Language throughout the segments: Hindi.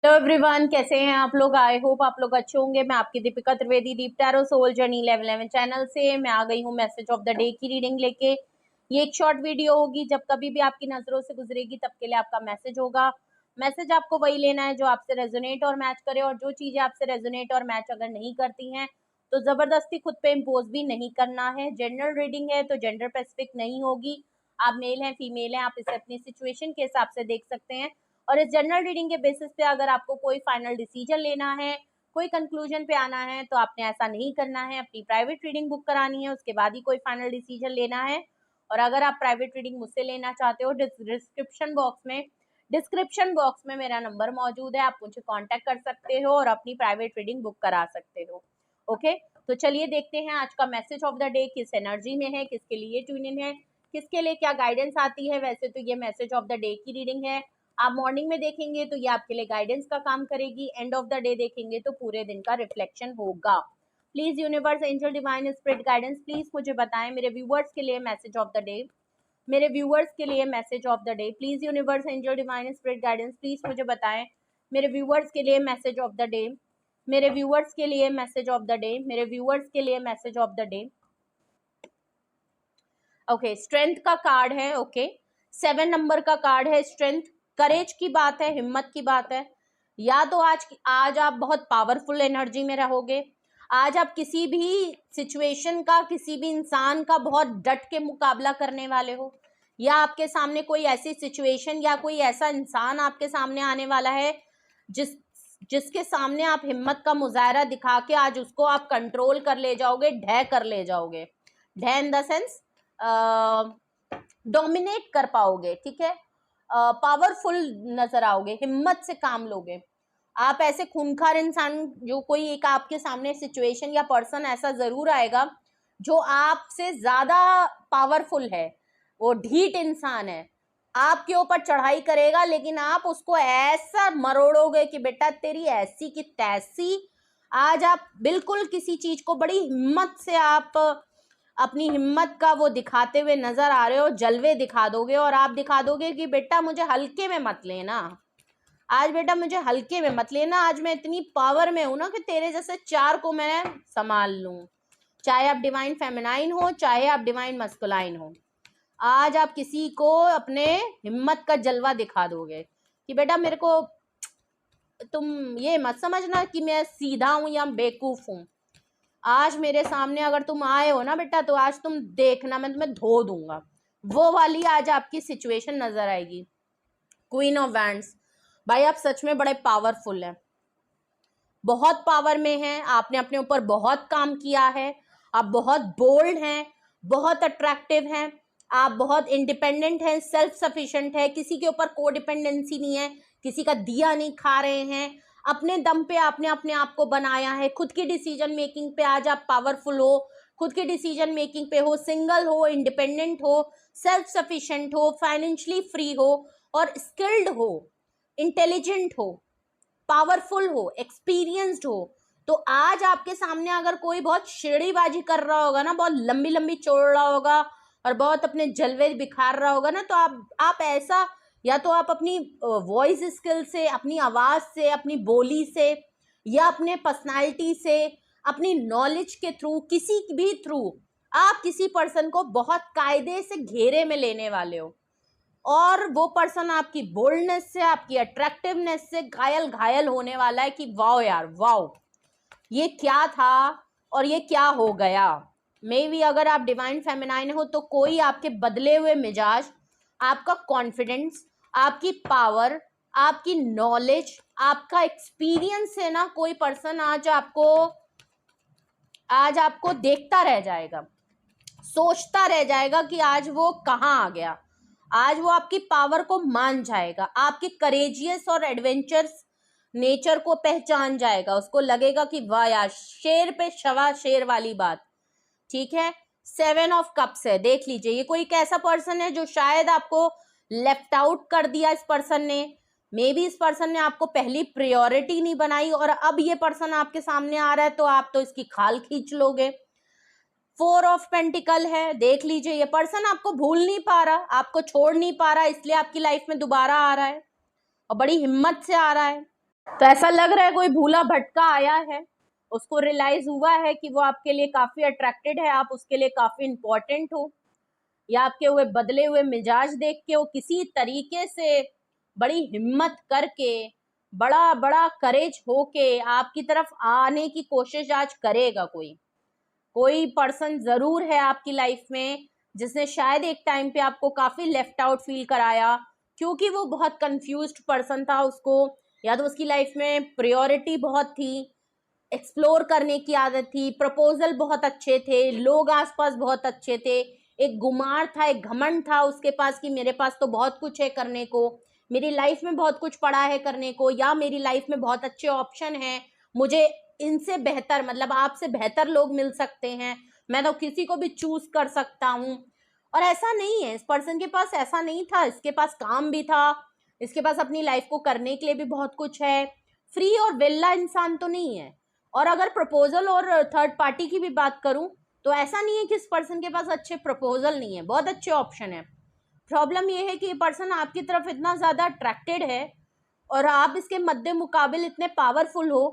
हेलो एवरीवन, कैसे हैं आप लोग। आई होप आप लोग अच्छे होंगे। मैं आपकी Deepika Trivedi, Deep tarot soul journey level 11 channel से मैं आ गई हूँ मैसेज ऑफ द डे की रीडिंग लेके। ये एक शॉर्ट वीडियो होगी, जब कभी भी आपकी नजरों से गुजरेगी तब के लिए आपका मैसेज होगा। मैसेज आपको वही लेना है जो आपसे रेजोनेट और मैच करे, और जो चीजें आपसे रेजोनेट और मैच अगर नहीं करती हैं तो जबरदस्ती खुद पे इम्पोज भी नहीं करना है। जनरल रीडिंग है तो जेंडर स्पेसिफिक नहीं होगी। आप मेल हैं फीमेल हैं, आप इसे अपनी सिचुएशन के हिसाब से देख सकते हैं। और इस जनरल रीडिंग के बेसिस पे अगर आपको कोई फाइनल डिसीजन लेना है, कोई कंक्लूजन पे आना है, तो आपने ऐसा नहीं करना है। अपनी प्राइवेट रीडिंग बुक करानी है, उसके बाद ही कोई फाइनल डिसीजन लेना है। और अगर आप प्राइवेट रीडिंग मुझसे लेना चाहते हो, डिस्क्रिप्शन बॉक्स में मेरा नंबर मौजूद है, आप मुझे कांटेक्ट कर सकते हो और अपनी प्राइवेट रीडिंग बुक करा सकते हो। ओके, तो चलिए देखते हैं आज का मैसेज ऑफ द डे किस एनर्जी में है, किसके लिए ट्यून इन है, किसके लिए क्या गाइडेंस आती है। वैसे तो ये मैसेज ऑफ द डे की रीडिंग है। आप मॉर्निंग में देखेंगे तो ये आपके लिए गाइडेंस का काम करेगी, एंड ऑफ द डे देखेंगे तो पूरे दिन का रिफ्लेक्शन होगा। Please universe, angel, divine spirit guidance, please मुझे बताएं मेरे व्यूअर्स के लिए मैसेज ऑफ द डे। मेरे व्यूअर्स के लिए message of the day, please universe, angel, divine spirit guidance, please मुझे बताएं मेरे व्यूअर्स के लिए मैसेज ऑफ द डे। मेरे व्यूअर्स के लिए मैसेज ऑफ द डे, मेरे व्यूअर्स के लिए message of the day. Okay, strength का कार्ड है। ओके, 7 नंबर का कार्ड है स्ट्रेंथ। करेज की बात है, हिम्मत की बात है। या तो आज आप बहुत पावरफुल एनर्जी में रहोगे। आज आप किसी भी सिचुएशन का, किसी भी इंसान का बहुत डट के मुकाबला करने वाले हो, या आपके सामने कोई ऐसी सिचुएशन या कोई ऐसा इंसान आपके सामने आने वाला है जिसके सामने आप हिम्मत का मुजाहरा दिखा के आज उसको आप कंट्रोल कर ले जाओगे, ढह कर ले जाओगे। ढह इन द सेंस डोमिनेट कर पाओगे, ठीक है। पावरफुल नजर आओगे, हिम्मत से काम लोगे। आप ऐसे खूंखार इंसान, जो कोई एक आपके सामने सिचुएशन या पर्सन ऐसा जरूर आएगा जो आपसे ज्यादा पावरफुल है, वो ढीठ इंसान है, आपके ऊपर चढ़ाई करेगा, लेकिन आप उसको ऐसा मरोड़ोगे कि बेटा तेरी ऐसी की तैसी। आज आप बिल्कुल किसी चीज को बड़ी हिम्मत से आप अपनी हिम्मत का वो दिखाते हुए नजर आ रहे हो, जलवे दिखा दोगे और आप दिखा दोगे कि बेटा मुझे हल्के में मत लेना। आज बेटा मुझे हल्के में मत लेना, आज मैं इतनी पावर में हूं ना कि तेरे जैसे 4 को मैं संभाल लूं। चाहे आप डिवाइन फेमिनाइन हो, चाहे आप डिवाइन मस्कुलाइन हो, आज आप किसी को अपने हिम्मत का जलवा दिखा दोगे कि बेटा मेरे को तुम ये मत समझना कि मैं सीधा हूं या बेवकूफ हूं। आज मेरे सामने अगर तुम आए हो ना बेटा, तो आज तुम देखना मैं तुम्हें धो दूंगा। वो वाली आज आपकी सिचुएशन नजर आएगी। क्वीन ऑफ वैंड्स, भाई आप सच में बड़े पावरफुल हैं, बहुत पावर में हैं। आपने अपने ऊपर बहुत काम किया है, आप बहुत बोल्ड हैं, बहुत अट्रैक्टिव हैं, आप बहुत इंडिपेंडेंट हैं, सेल्फ सफिशिएंट है, किसी के ऊपर कोडिपेंडेंसी नहीं है, किसी का दिया नहीं खा रहे हैं। अपने दम पे आपने अपने आप को बनाया है। खुद की डिसीजन मेकिंग पे आज आप पावरफुल हो, खुद की डिसीजन मेकिंग पे हो, सिंगल हो, इंडिपेंडेंट हो, सेल्फ सफिशिएंट हो, फाइनेंशियली फ्री हो और स्किल्ड हो, इंटेलिजेंट हो, पावरफुल हो, एक्सपीरियंस्ड हो। तो आज आपके सामने अगर कोई बहुत शेड़ीबाजी कर रहा होगा ना, बहुत लंबी लंबी चोड़ रहा होगा और बहुत अपने जलवे बिखार रहा होगा ना, तो आप ऐसा, या तो आप अपनी वॉइस स्किल से, अपनी आवाज से, अपनी बोली से, या अपने पर्सनालिटी से, अपनी नॉलेज के थ्रू, किसी भी थ्रू आप किसी पर्सन को बहुत कायदे से घेरे में लेने वाले हो। और वो पर्सन आपकी बोल्डनेस से, आपकी अट्रैक्टिवनेस से घायल घायल होने वाला है कि वाओ यार वाओ, ये क्या था और ये क्या हो गया। मे भी अगर आप डिवाइन फेमिनाइन हो तो कोई आपके बदले हुए मिजाज, आपका कॉन्फिडेंस, आपकी पावर, आपकी नॉलेज, आपका एक्सपीरियंस है ना, कोई पर्सन आज आपको देखता रह जाएगा, सोचता रह जाएगा कि आज वो कहाँ आ गया। आज वो आपकी पावर को मान जाएगा, आपकी करेजियस और एडवेंचर्स नेचर को पहचान जाएगा। उसको लगेगा कि वाह यार, शेर पे शवा शेर वाली बात, ठीक है। 7 ऑफ कप्स है, देख लीजिए ये कोई एक ऐसा पर्सन है जो शायद आपको लेफ्ट आउट कर दिया। इस पर्सन ने, मे बी इस पर्सन ने आपको पहली प्रायोरिटी नहीं बनाई और अब ये पर्सन आपके सामने आ रहा है तो आप तो इसकी खाल खींच लोगे। 4 ऑफ पेंटिकल है, देख लीजिए ये पर्सन आपको भूल नहीं पा रहा, आपको छोड़ नहीं पा रहा, इसलिए आपकी लाइफ में दोबारा आ रहा है और बड़ी हिम्मत से आ रहा है। तो ऐसा लग रहा है कोई भूला भटका आया है, उसको रियलाइज हुआ है कि वो आपके लिए काफी अट्रैक्टेड है, आप उसके लिए काफी इंपॉर्टेंट हो, या आपके हुए बदले हुए मिजाज देख के वो किसी तरीके से बड़ी हिम्मत करके, बड़ा बड़ा करेज होके आपकी तरफ आने की कोशिश आज करेगा। कोई कोई पर्सन जरूर है आपकी लाइफ में जिसने शायद एक टाइम पे आपको काफी लेफ्ट आउट फील कराया, क्योंकि वो बहुत कंफ्यूज्ड पर्सन था। उसको या तो उसकी लाइफ में प्रायोरिटी बहुत थी, एक्सप्लोर करने की आदत थी, प्रपोजल बहुत अच्छे थे, लोग आसपास बहुत अच्छे थे, एक गुमार था, एक घमंड था उसके पास कि मेरे पास तो बहुत कुछ है करने को, मेरी लाइफ में बहुत कुछ पड़ा है करने को, या मेरी लाइफ में बहुत अच्छे ऑप्शन हैं, मुझे इनसे बेहतर मतलब आपसे बेहतर लोग मिल सकते हैं, मैं तो किसी को भी चूज कर सकता हूँ। और ऐसा नहीं है, इस पर्सन के पास ऐसा नहीं था, इसके पास काम भी था, इसके पास अपनी लाइफ को करने के लिए भी बहुत कुछ है, फ्री और वेल्ला इंसान तो नहीं है। और अगर प्रपोजल और थर्ड पार्टी की भी बात करूं तो ऐसा नहीं है कि इस पर्सन के पास अच्छे प्रपोजल नहीं है, बहुत अच्छे ऑप्शन है। प्रॉब्लम ये है कि ये पर्सन आपकी तरफ इतना ज्यादा अट्रैक्टेड है और आप इसके मद्दे मुकाबिल इतने पावरफुल हो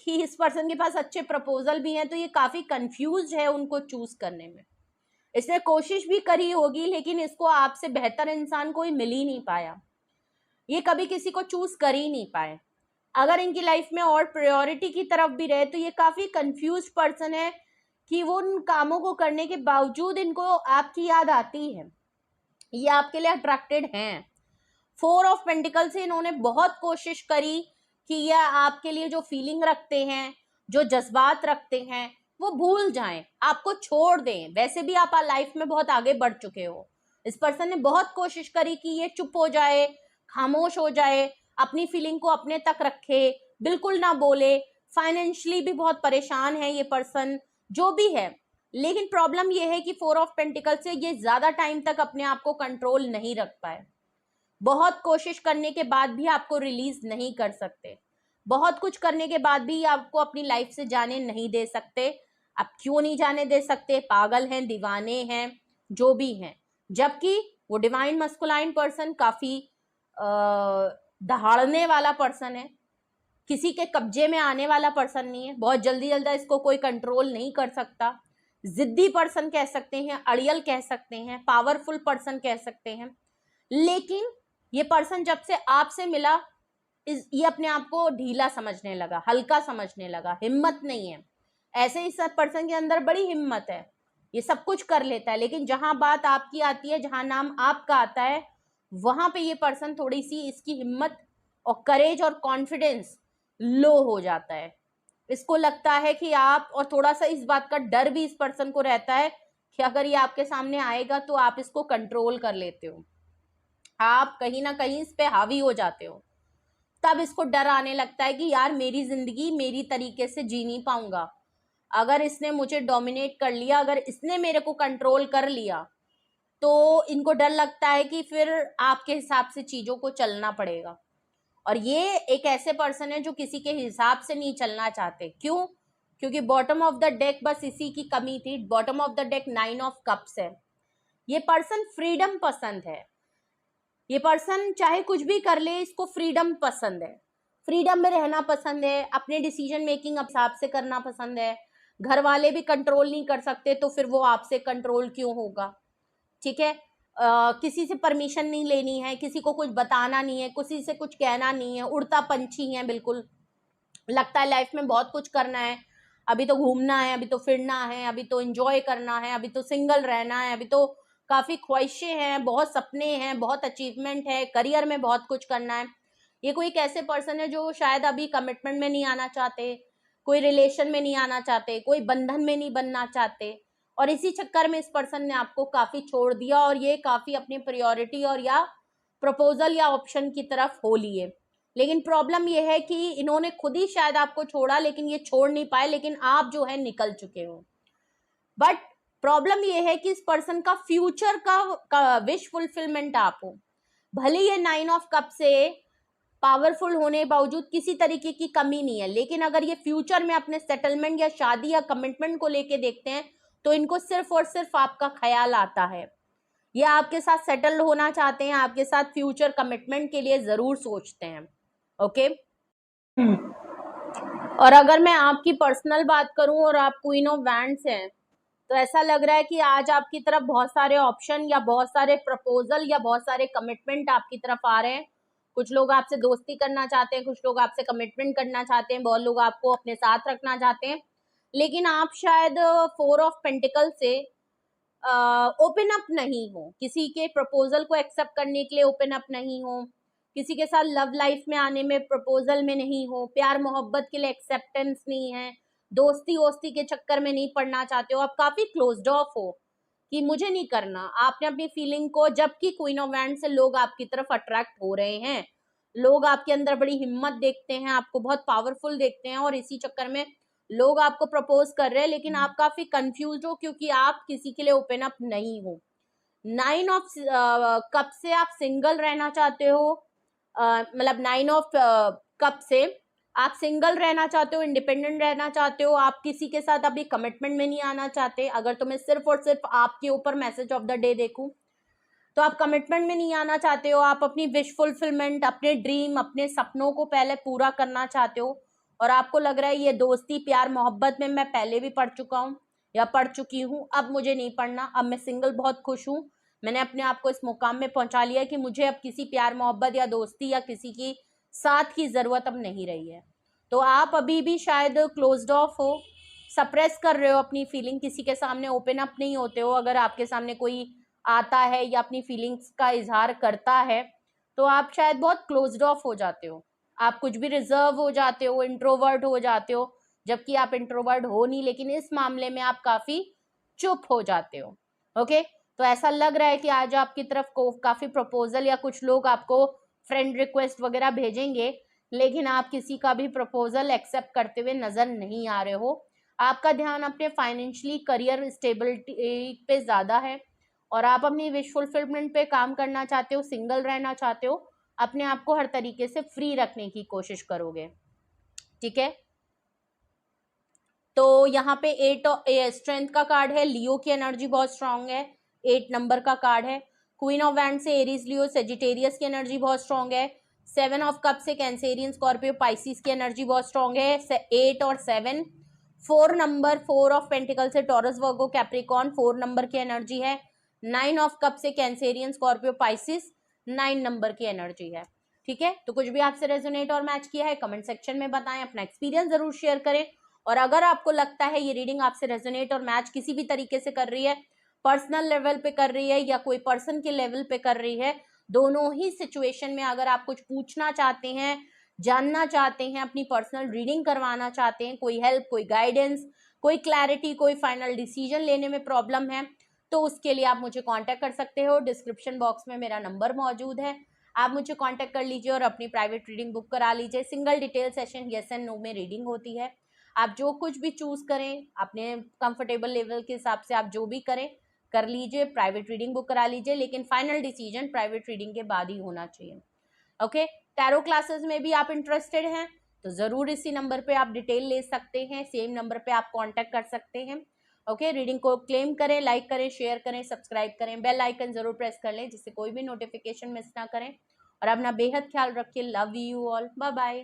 कि इस पर्सन के पास अच्छे प्रपोजल भी हैं, तो ये काफी कंफ्यूज है उनको चूज करने में। इसने कोशिश भी करी होगी लेकिन इसको आपसे बेहतर इंसान कोई मिल ही नहीं पाया, ये कभी किसी को चूज कर ही नहीं पाए। अगर इनकी लाइफ में और प्रायोरिटी की तरफ भी रहे तो ये काफी कंफ्यूज पर्सन है कि वो उन कामों को करने के बावजूद इनको आपकी याद आती है, ये आपके लिए अट्रैक्टेड हैं। 4 ऑफ पेंटिकल से इन्होंने बहुत कोशिश करी कि ये आपके लिए जो फीलिंग रखते हैं, जो जज्बात रखते हैं, वो भूल जाएं, आपको छोड़ दें। वैसे भी आप लाइफ में बहुत आगे बढ़ चुके हो। इस पर्सन ने बहुत कोशिश करी कि ये चुप हो जाए, खामोश हो जाए, अपनी फीलिंग को अपने तक रखे, बिल्कुल ना बोले। फाइनेंशियली भी बहुत परेशान है ये पर्सन, जो भी है। लेकिन प्रॉब्लम ये है कि 4 ऑफ पेंटिकल से ये ज्यादा टाइम तक अपने आप को कंट्रोल नहीं रख पाए। बहुत कोशिश करने के बाद भी आपको रिलीज नहीं कर सकते, बहुत कुछ करने के बाद भी आपको अपनी लाइफ से जाने नहीं दे सकते। आप क्यों नहीं जाने दे सकते? पागल हैं, दीवाने हैं, जो भी हैं। जबकि वो डिवाइन मस्कुलाइन पर्सन काफी दहाड़ने वाला पर्सन है, किसी के कब्जे में आने वाला पर्सन नहीं है, बहुत जल्दी जल्दी इसको कोई कंट्रोल नहीं कर सकता। जिद्दी पर्सन कह सकते हैं, अड़ियल कह सकते हैं, पावरफुल पर्सन कह सकते हैं। लेकिन ये पर्सन जब से आपसे मिला ये अपने आप को ढीला समझने लगा, हल्का समझने लगा, हिम्मत नहीं है। ऐसे ही सब पर्सन के अंदर बड़ी हिम्मत है, ये सब कुछ कर लेता है, लेकिन जहां बात आपकी आती है, जहां नाम आपका आता है, वहां पे ये पर्सन थोड़ी सी इसकी हिम्मत और करेज और कॉन्फिडेंस लो हो जाता है। इसको लगता है कि आप, और थोड़ा सा इस बात का डर भी इस पर्सन को रहता है कि अगर ये आपके सामने आएगा तो आप इसको कंट्रोल कर लेते हो, आप कहीं ना कहीं इस पे हावी हो जाते हो। तब इसको डर आने लगता है कि यार मेरी जिंदगी मेरी तरीके से जी नहीं पाऊंगा, अगर इसने मुझे डोमिनेट कर लिया, अगर इसने मेरे को कंट्रोल कर लिया, तो इनको डर लगता है कि फिर आपके हिसाब से चीजों को चलना पड़ेगा। और ये एक ऐसे पर्सन है जो किसी के हिसाब से नहीं चलना चाहते। क्यों? क्योंकि बॉटम ऑफ द डेक बस इसी की कमी थी। Bottom of the deck 9 of cups है। ये पर्सन फ्रीडम पसंद है, ये पर्सन चाहे कुछ भी कर ले, इसको फ्रीडम पसंद है, फ्रीडम में रहना पसंद है, अपने डिसीजन मेकिंग हिसाब से करना पसंद है। घर वाले भी कंट्रोल नहीं कर सकते तो फिर वो आपसे कंट्रोल क्यों होगा? ठीक है। किसी से परमिशन नहीं लेनी है, किसी को कुछ बताना नहीं है, किसी से कुछ कहना नहीं है, उड़ता पंछी है बिल्कुल। लगता है लाइफ में बहुत कुछ करना है, अभी तो घूमना है, अभी तो फिरना है, अभी तो एंजॉय करना है, अभी तो सिंगल रहना है, अभी तो काफी ख्वाहिशें हैं, बहुत सपने हैं, बहुत अचीवमेंट है, करियर में बहुत कुछ करना है। ये कोई एक ऐसे पर्सन है जो शायद अभी कमिटमेंट में नहीं आना चाहते, कोई रिलेशन में नहीं आना चाहते, कोई बंधन में नहीं बनना चाहते, और इसी चक्कर में इस पर्सन ने आपको काफी छोड़ दिया और ये काफी अपनी प्रायोरिटी और या प्रपोजल या ऑप्शन की तरफ हो लिए। लेकिन प्रॉब्लम ये है कि इन्होंने खुद ही शायद आपको छोड़ा, लेकिन ये छोड़ नहीं पाए, लेकिन आप जो है निकल चुके हो। बट प्रॉब्लम ये है कि इस पर्सन का फ्यूचर का विश फुलफिलमेंट आप हो। भले ये 9 ऑफ कप से पावरफुल होने बावजूद किसी तरीके की कमी नहीं है, लेकिन अगर ये फ्यूचर में अपने सेटलमेंट या शादी या कमिटमेंट को लेके देखते हैं तो इनको सिर्फ और सिर्फ आपका ख्याल आता है। ये आपके साथ सेटल होना चाहते हैं, आपके साथ फ्यूचर कमिटमेंट के लिए जरूर सोचते हैं। ओके। और अगर मैं आपकी पर्सनल बात करूं और आप क्वीन ऑफ वैंड्स हैं, तो ऐसा लग रहा है कि आज आपकी तरफ बहुत सारे ऑप्शन या बहुत सारे प्रपोजल या बहुत सारे कमिटमेंट आपकी तरफ आ रहे हैं। कुछ लोग आपसे दोस्ती करना चाहते हैं, कुछ लोग आपसे कमिटमेंट करना चाहते हैं, बहुत लोग आपको अपने साथ रखना चाहते हैं, लेकिन आप शायद 4 ऑफ पेंटिकल से ओपन अप नहीं हो, किसी के प्रपोजल को एक्सेप्ट करने के लिए ओपन अप नहीं हो, किसी के साथ लव लाइफ में आने में प्रपोजल में नहीं हो, प्यार मोहब्बत के लिए एक्सेप्टेंस नहीं है, दोस्ती वोस्ती के चक्कर में नहीं पड़ना चाहते हो, आप काफी क्लोज्ड ऑफ हो कि मुझे नहीं करना, आपने अपनी फीलिंग को, जबकि क्वीन ऑफ वैंड से लोग आपकी तरफ अट्रैक्ट हो रहे हैं, लोग आपके अंदर बड़ी हिम्मत देखते हैं, आपको बहुत पावरफुल देखते हैं, और इसी चक्कर में लोग आपको प्रपोज कर रहे हैं, लेकिन आप काफी कंफ्यूज हो क्योंकि आप किसी के लिए ओपन अप नहीं हो। 9 ऑफ कप से आप सिंगल रहना चाहते हो, मतलब 9 ऑफ कप से आप सिंगल रहना चाहते हो, इंडिपेंडेंट रहना चाहते हो, आप किसी के साथ अभी कमिटमेंट में नहीं आना चाहते। अगर तो मैं सिर्फ और सिर्फ आपके ऊपर मैसेज ऑफ द डे देखूं तो आप कमिटमेंट में नहीं आना चाहते हो, आप अपनी विश फुलफिलमेंट, अपने ड्रीम, अपने सपनों को पहले पूरा करना चाहते हो, और आपको लग रहा है ये दोस्ती प्यार मोहब्बत में मैं पहले भी पढ़ चुका हूँ या पढ़ चुकी हूँ, अब मुझे नहीं पढ़ना, अब मैं सिंगल बहुत खुश हूँ, मैंने अपने आप को इस मुकाम में पहुंचा लिया कि मुझे अब किसी प्यार मोहब्बत या दोस्ती या किसी की साथ की जरूरत अब नहीं रही है। तो आप अभी भी शायद क्लोज्ड ऑफ हो, सप्रेस कर रहे हो अपनी फीलिंग, किसी के सामने ओपन अप नहीं होते हो। अगर आपके सामने कोई आता है या अपनी फीलिंग्स का इजहार करता है तो आप शायद बहुत क्लोज्ड ऑफ हो जाते हो, आप कुछ भी रिजर्व हो जाते हो, इंट्रोवर्ट हो जाते हो, जबकि आप इंट्रोवर्ट हो नहीं, लेकिन इस मामले में आप काफी चुप हो जाते हो। ओके, तो ऐसा लग रहा है कि आज आपकी तरफ को काफी प्रपोजल या कुछ लोग आपको फ्रेंड रिक्वेस्ट वगैरह भेजेंगे, लेकिन आप किसी का भी प्रपोजल एक्सेप्ट करते हुए नजर नहीं आ रहे हो। आपका ध्यान अपने फाइनेंशियली करियर स्टेबिलिटी पे ज्यादा है, और आप अपनी विश फुलफिलमेंट पे काम करना चाहते हो, सिंगल रहना चाहते हो, अपने आप को हर तरीके से फ्री रखने की कोशिश करोगे। ठीक है, तो यहाँ पे 8 स्ट्रेंथ का कार्ड है, लियो की एनर्जी बहुत स्ट्रांग है, 8 नंबर का कार्ड है। क्वीन ऑफ वैंड से एरीज लियो सेजिटेरियस की एनर्जी बहुत स्ट्रांग है। 7 ऑफ कप से कैंसेरियन स्कॉर्पियो पाइसिस की एनर्जी बहुत स्ट्रांग है, 8 और 7। 4 नंबर 4 ऑफ पेंटिकल से टॉरस वर्गो कैप्रिकॉन 4 नंबर की एनर्जी है। 9 ऑफ कप से कैंसेरियन स्कॉर्पियो पाइसिस 9 नंबर की एनर्जी है। ठीक है, तो कुछ भी आपसे रेजोनेट और मैच किया है कमेंट सेक्शन में बताएं, अपना एक्सपीरियंस जरूर शेयर करें, और अगर आपको लगता है ये रीडिंग आपसे रेजोनेट और मैच किसी भी तरीके से कर रही है, पर्सनल लेवल पे कर रही है या कोई पर्सन के लेवल पे कर रही है, दोनों ही सिचुएशन में अगर आप कुछ पूछना चाहते हैं, जानना चाहते हैं, अपनी पर्सनल रीडिंग करवाना चाहते हैं, कोई हेल्प, कोई गाइडेंस, कोई क्लैरिटी, कोई फाइनल डिसीजन लेने में प्रॉब्लम है, तो उसके लिए आप मुझे कांटेक्ट कर सकते हो। डिस्क्रिप्शन बॉक्स में मेरा नंबर मौजूद है, आप मुझे कांटेक्ट कर लीजिए और अपनी प्राइवेट रीडिंग बुक करा लीजिए। Single detail session yes and no में रीडिंग होती है, आप जो कुछ भी चूज करें अपने कंफर्टेबल लेवल के हिसाब से, आप जो भी करें कर लीजिए, प्राइवेट रीडिंग बुक करा लीजिए, लेकिन फाइनल डिसीजन प्राइवेट रीडिंग के बाद ही होना चाहिए। ओके, टैरो क्लासेस में भी आप इंटरेस्टेड हैं तो जरूर इसी नंबर पे आप डिटेल ले सकते हैं, सेम नंबर पे आप कांटेक्ट कर सकते हैं। ओके, रीडिंग को क्लेम करें, लाइक करें, शेयर करें, सब्सक्राइब करें, बेल आइकन जरूर प्रेस कर लें जिससे कोई भी नोटिफिकेशन मिस ना करें, और अपना बेहद ख्याल रखिए। Love you all, bye bye.